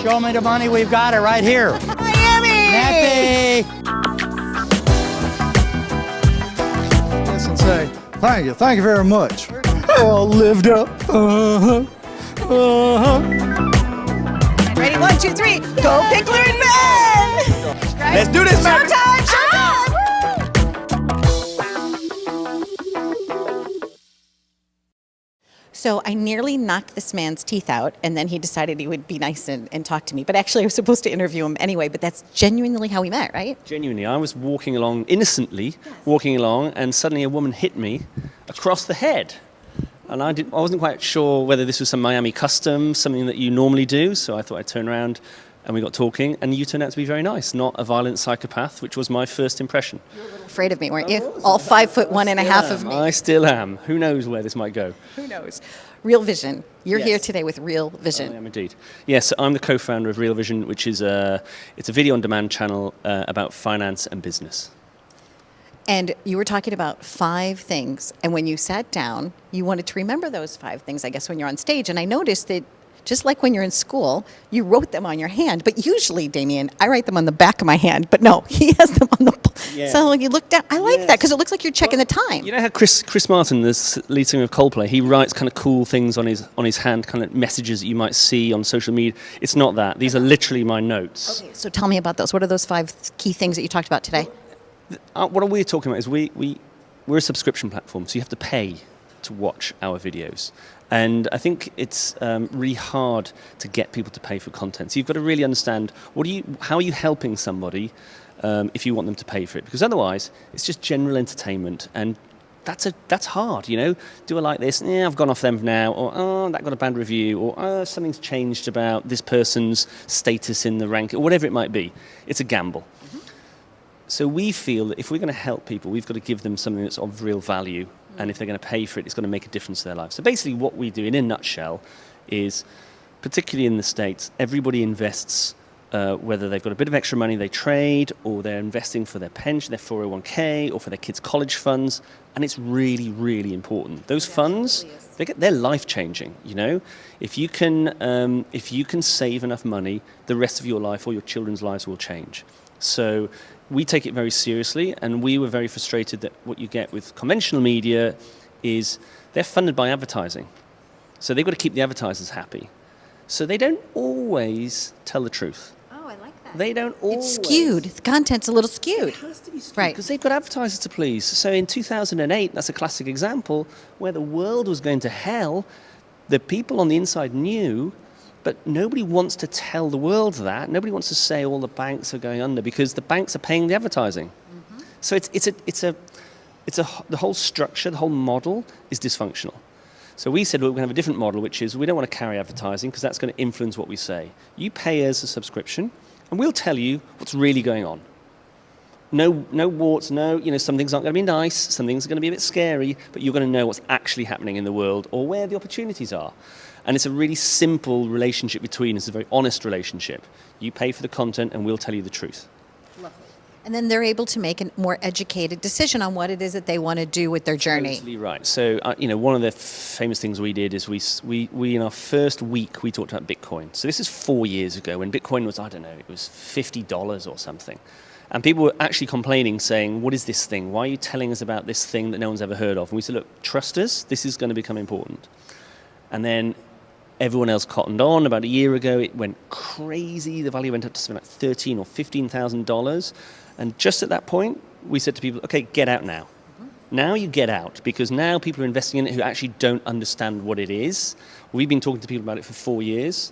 Show me the money, we've got it right here. Miami! Nappy! And say, thank you very much. Oh, lived up. Ready? 1, 2, 3. Go Pickler and Ben! Right? Let's do this, man! Showtime! Showtime! Woo! So I nearly knocked this man's teeth out, and then he decided he would be nice and talk to me. But actually, I was supposed to interview him anyway, but that's genuinely how we met, right? Genuinely, I was walking along, innocently walking along, and suddenly a woman hit me across the head. And I wasn't quite sure whether this was some Miami custom, something that you normally do, so I thought I'd turn around, and we got talking, and you turned out to be very nice, not a violent psychopath, which was my first impression. You were a little afraid of me, weren't you? All 5'1.5" of me. I still am. Who knows where this might go? Who knows? Real Vision. You're Yes. here today with Real Vision. I am indeed. Yes, I'm the co-founder of Real Vision, which is it's a video-on-demand channel about finance and business. And you were talking about 5 things, and when you sat down, you wanted to remember those 5 things, I guess, when you're on stage. And I noticed that just like when you're in school, you wrote them on your hand. But usually, Damien, I write them on the back of my hand. But no, he has them on the... Yeah. So when you look down, I like that because it looks like you're checking the time. You know how Chris Martin, the lead singer of Coldplay, he writes kind of cool things on his hand, kind of messages that you might see on social media. It's not that. These are literally my notes. Okay, so tell me about those. What are those 5 key things that you talked about today? What we're talking about is we're a subscription platform, so you have to pay to watch our videos. And I think it's really hard to get people to pay for content. So you've got to really understand how are you helping somebody if you want them to pay for it? Because otherwise, it's just general entertainment, and that's hard. You know, do I like this? Yeah, I've gone off them now, or oh, that got a bad review, or oh, something's changed about this person's status in the rank, or whatever it might be. It's a gamble. So we feel that if we're going to help people, we've got to give them something that's of real value. And if they're going to pay for it, it's going to make a difference to their life. So basically what we do in a nutshell is, particularly in the States, everybody invests, whether they've got a bit of extra money they trade, or they're investing for their pension, their 401k, or for their kids' college funds. And it's really, really important. Those funds, they're life-changing, you know? If you can save enough money, the rest of your life or your children's lives will change. So we take it very seriously, and we were very frustrated that what you get with conventional media is they're funded by advertising. So they've got to keep the advertisers happy. So they don't always tell the truth. Oh, I like that. They don't always. It's skewed. The content's a little skewed. It has to be skewed, Right. because they've got advertisers to please. So in 2008, that's a classic example, where the world was going to hell, the people on the inside knew. But nobody wants to tell the world that. Nobody wants to say all the banks are going under, because the banks are paying the advertising. Mm-hmm. So the whole structure, the whole model is dysfunctional. So we said, well, we're going to have a different model, which is we don't want to carry advertising because that's going to influence what we say. You pay us a subscription, and we'll tell you what's really going on. No warts, some things aren't going to be nice, some things are going to be a bit scary, but you're going to know what's actually happening in the world or where the opportunities are. And it's a really simple relationship between us, a very honest relationship. You pay for the content, and we'll tell you the truth. Lovely. And then they're able to make a more educated decision on what it is that they want to do with their journey. Absolutely right. So, one of the famous things we did is we in our first week, we talked about Bitcoin. So this is 4 years ago, when Bitcoin was, I don't know, it was $50 or something. And people were actually complaining, saying, what is this thing? Why are you telling us about this thing that no one's ever heard of? And we said, look, trust us, this is going to become important. And then everyone else cottoned on. About a year ago, it went crazy. The value went up to something like $13,000 or $15,000. And just at that point, we said to people, okay, get out now. Mm-hmm. Now you get out, because now people are investing in it who actually don't understand what it is. We've been talking to people about it for 4 years.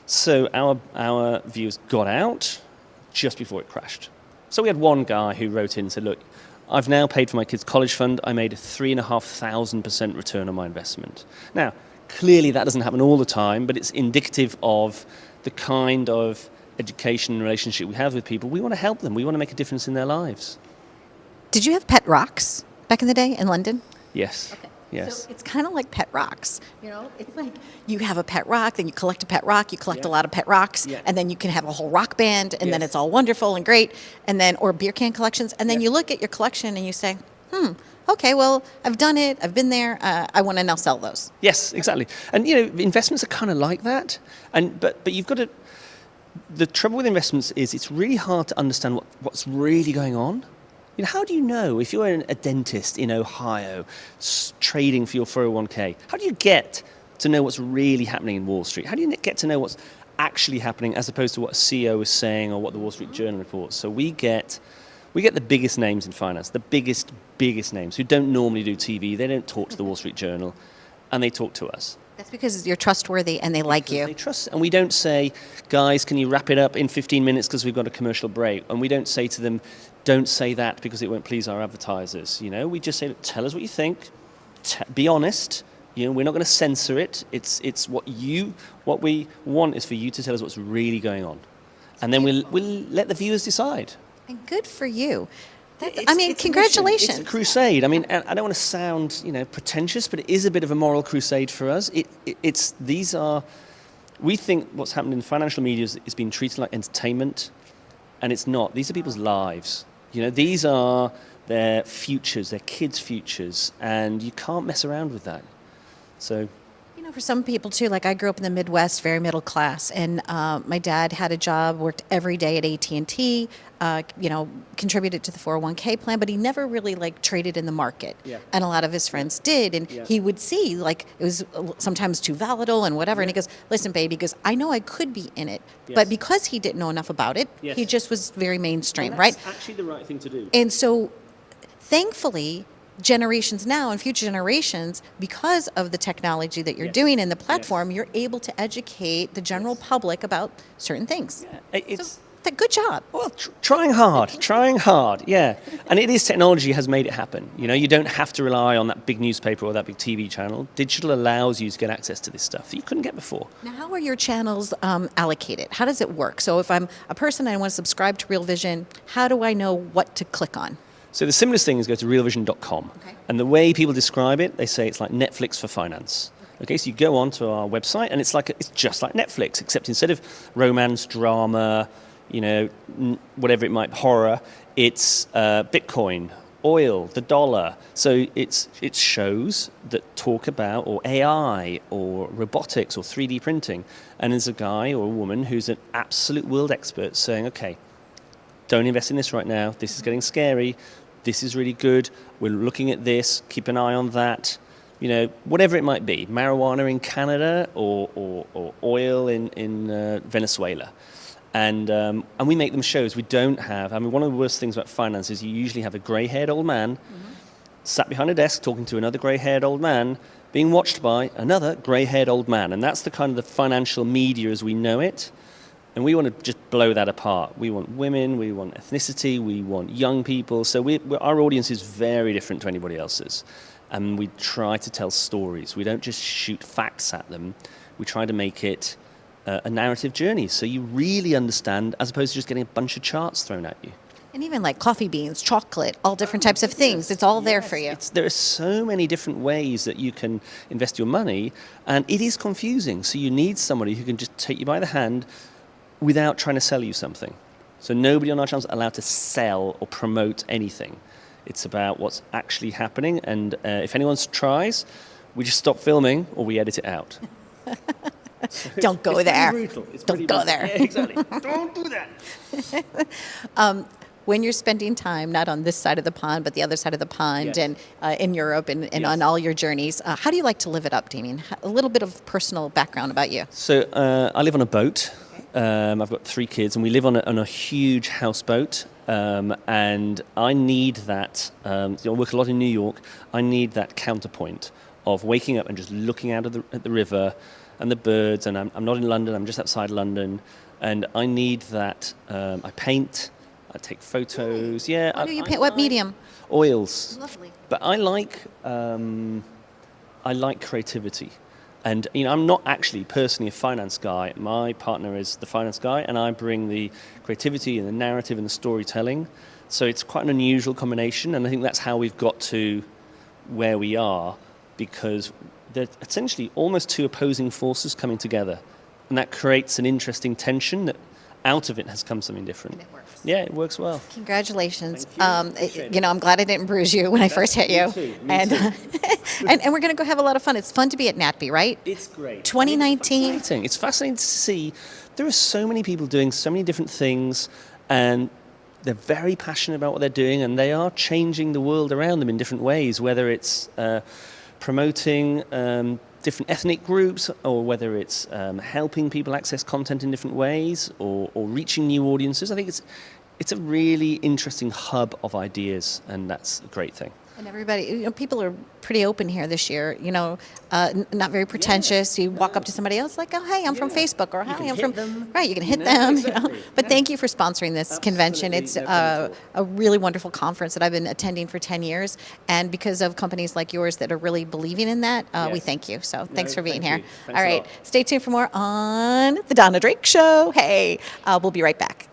So our viewers got out just before it crashed. So we had one guy who wrote in and said, look, I've now paid for my kids' college fund. I made a 3,500% return on my investment. Now, clearly that doesn't happen all the time, but it's indicative of the kind of education and relationship we have with people. We want to help them. We want to make a difference in their lives. Did you have pet rocks back in the day in London? Yes. Okay. Yes. So it's kind of like pet rocks. You know, it's like you have a pet rock, then you collect a pet rock, you collect a lot of pet rocks, and then you can have a whole rock band, and then it's all wonderful and great, and then, or beer can collections, and then you look at your collection and you say, okay, well, I've done it, I've been there, I want to now sell those. Yes, exactly. And investments are kind of like that. And but you've got to. The trouble with investments is it's really hard to understand what's really going on. How do you know if you're a dentist in Ohio trading for your 401k? How do you get to know what's really happening in Wall Street? How do you get to know what's actually happening as opposed to what a CEO is saying or what the Wall Street Journal reports? So we get the biggest names in finance, the biggest names who don't normally do TV. They don't talk to the Wall Street Journal, and they talk to us. That's because you're trustworthy and they like you. They trust, and we don't say, guys, can you wrap it up in 15 minutes because we've got a commercial break? And we don't say to them, don't say that because it won't please our advertisers. We just say, tell us what you think, be honest. We're not going to censor it. It's what we want is for you to tell us what's really going on, and then we'll let the viewers decide. And good for you. Congratulations. It's a crusade. I don't want to sound, pretentious, but it is a bit of a moral crusade for us. We think what's happened in the financial media is being treated like entertainment, and it's not. These are people's lives. These are their futures, their kids' futures, and you can't mess around with that. So. For some people too, like I grew up in the Midwest, very middle class, and my dad had a job, worked every day at AT&T, contributed to the 401k plan, but he never really traded in the market. Yeah. And a lot of his friends did, and he would see it was sometimes too volatile and whatever, and he goes, listen, baby, because I know I could be in it, but because he didn't know enough about it, he just was very mainstream, right? That's actually the right thing to do. And so, thankfully, generations now and future generations, because of the technology that you're doing in the platform, you're able to educate the general public about certain things. Yeah. Good job. Well, trying hard, yeah. And it is, technology has made it happen. You don't have to rely on that big newspaper or that big TV channel. Digital allows you to get access to this stuff that you couldn't get before. Now, how are your channels allocated? How does it work? So if I'm a person and I want to subscribe to Real Vision, how do I know what to click on? So the simplest thing is go to realvision.com. Okay. And the way people describe it, they say it's like Netflix for finance. Okay, so you go on to our website, and it's just like Netflix, except instead of romance, drama, whatever it might be, horror, it's Bitcoin, oil, the dollar. So it's shows that talk about or AI or robotics or 3D printing. And there's a guy or a woman who's an absolute world expert saying, okay, don't invest in this right now. This is getting scary. This is really good. We're looking at this. Keep an eye on that. Whatever it might be. Marijuana in Canada or oil in Venezuela. And we make them shows. We don't have. One of the worst things about finance is you usually have a grey-haired old man sat behind a desk talking to another grey-haired old man being watched by another grey-haired old man. And that's the kind of the financial media as we know it. And we want to just blow that apart. We want women, we want ethnicity, we want young people. So our audience is very different to anybody else's. And we try to tell stories. We don't just shoot facts at them. We try to make it a narrative journey so you really understand, as opposed to just getting a bunch of charts thrown at you. And even like coffee beans, chocolate, all different types of things. It's all there for you. There are so many different ways that you can invest your money, and it is confusing. So you need somebody who can just take you by the hand without trying to sell you something. So nobody on our channel is allowed to sell or promote anything. It's about what's actually happening, and if anyone tries, we just stop filming or we edit it out. Don't go there. Don't go there. Yeah, exactly. Don't do that. When you're spending time, not on this side of the pond, but the other side of the pond, and in Europe and on all your journeys, how do you like to live it up, Damien? A little bit of personal background about you. So I live on a boat. I've got 3 kids, and we live on a huge houseboat. And I need that. I work a lot in New York. I need that counterpoint of waking up and just looking out at the river and the birds. And I'm not in London. I'm just outside London, and I need that. I paint. I take photos. Yeah. What do you paint? What medium? Oils. Lovely. But I like creativity. And I'm not actually personally a finance guy. My partner is the finance guy, and I bring the creativity and the narrative and the storytelling. So it's quite an unusual combination, and I think that's how we've got to where we are, because they're essentially almost 2 opposing forces coming together, and that creates an interesting tension that out of it has come something different. And it works. Yeah, it works well. Congratulations. Thank you. Appreciate it. I'm glad I didn't bruise you when I first hit you. Me too. and and we're going to go have a lot of fun. It's fun to be at NATPE, right? It's great. 2019. It's fascinating to see. There are so many people doing so many different things, and they're very passionate about what they're doing, and they are changing the world around them in different ways, whether it's promoting different ethnic groups, or whether it's helping people access content in different ways, or reaching new audiences. I think it's a really interesting hub of ideas, and that's a great thing. And everybody, people are pretty open here this year. Not very pretentious. You walk up to somebody else like, "Oh, hey, I'm from Facebook," or "Hi, I'm from." Right, you can hit them. Exactly. But thank you for sponsoring this convention. It's no problem at a really wonderful conference that I've been attending for 10 years, and because of companies like yours that are really believing in that, we Yes. thank you. So thanks for being thank here. you. Thanks All a right, lot. stay tuned for more on the Donna Drake Show. Hey, we'll be right back.